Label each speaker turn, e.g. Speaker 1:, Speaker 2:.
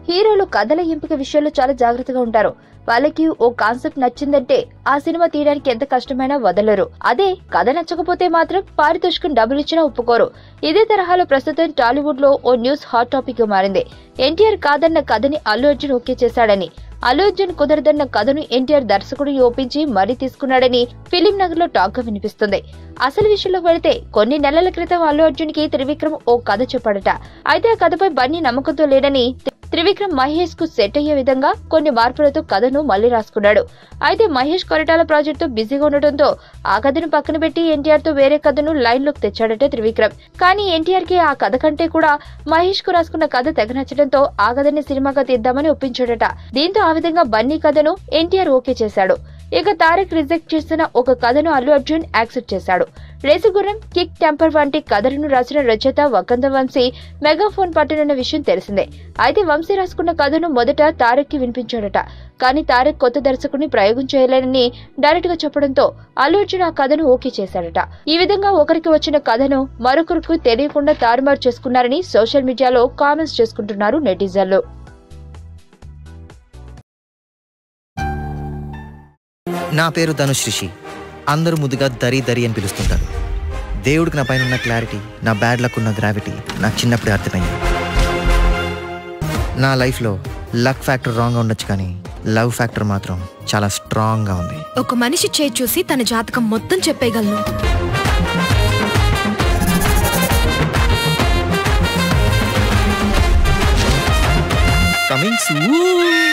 Speaker 1: హీరోలు కథల ఎంపిక విషయంలో చాలా జాగ్రత్తగా ఉంటారు. వాళ్ళకి ఓ కాన్సెప్ట్ నచ్చిందంటే ఆ సినిమా తీయడానికి ఎంత కష్టమైనా వదలరు. అదే కథ నచ్చకపోతే మాత్రం పారితోషికం డబ్బులిచ్చినా ఒప్పుకోరు. ఇదే తరహాలో ప్రస్తుతం టాలీవుడ్ లో ఓ న్యూస్ హాట్ టాపిక్ గా మారింది. ఎన్టీఆర్ కాదన్న కథని అల్లు అర్జున్ ఓకే చేశాడని, అల్లు అర్జున్ కుదరదన్న కథను ఎన్టీఆర్ దర్శకుడిని ఒప్పించి మరీ తీసుకున్నాడని ఫిలిం నగర్ లో టాక్ గా వినిపిస్తుంది. అసలు విషయంలోకి వెళితే కొన్ని నెలల క్రితం అల్లు అర్జున్ కి త్రివిక్రమ్ ఓ కథ చెప్పాడట. అయితే ఆ కథపై బన్నీ నమ్మకంతో లేడని త్రివిక్రమ్ మహేష్ కు సెట్ అయ్యే విధంగా కొన్ని మార్పులతో కథను మళ్లీ రాసుకున్నాడు. అయితే మహేష్ కొరటాల ప్రాజెక్ట్ తో బిజీగా ఉండటంతో ఆ కథను పక్కన పెట్టి ఎన్టీఆర్ తో వేరే కథను లైన్ లోకి తెచ్చాడట త్రివిక్రమ్. కానీ ఎన్టీఆర్ కి ఆ కథ కంటే కూడా మహేష్ కు రాసుకున్న కథ తెగ నచ్చడంతో ఆ కథని సినిమాగా తీద్దామని ఒప్పించాడట. దీంతో ఆ విధంగా బన్నీ కథను ఎన్టీఆర్ ఓకే చేశాడు. ఇక తారక్ రిజెక్ట్ చేసిన ఒక కథను అల్లు అర్జున్ యాక్సెప్ట్ చేశాడు. రేసుగుర్రం, కిక్ టెంపర్ వంటి కథలను రాసిన రచయిత వకంద వంశీ మెగాఫోన్ పట్టనున్న విషయం తెలిసిందే. అయితే వంశీ రాసుకున్న కథను మొదట తారక్ కి వినిపించాడట. కానీ తారక్ కొత్త దర్శకుడిని ప్రయోగం చేయలేనని డైరెక్ట్ గా చెప్పడంతో అల్లు అర్జున్ ఆ కథను ఓకే చేశాడట. ఈ విధంగా ఒకరికి వచ్చిన కథను మరొకరికి తెలియకుండా తారుమారు చేసుకున్నారని సోషల్ మీడియాలో కామెంట్స్ చేసుకుంటున్నారు నెటిజన్లు.
Speaker 2: నా పేరు ధనుష్ రిషి. అందరూ ముద్దుగా దరి దరి అని పిలుస్తుంటారు. దేవుడికి నా పైన ఉన్న క్లారిటీ, నా బ్యాడ్ లక్ ఉన్న గ్రావిటీ నాకు చిన్నప్పుడే అర్థమైంది. నా లైఫ్లో లక్ ఫ్యాక్టర్ రాంగ్గా ఉండొచ్చు, కానీ లవ్ ఫ్యాక్టర్ మాత్రం చాలా స్ట్రాంగ్గా ఉంది.
Speaker 3: ఒక మనిషి చేయి చూసి తన జాతకం మొత్తం చెప్పేయగలను.
Speaker 2: Coming soon.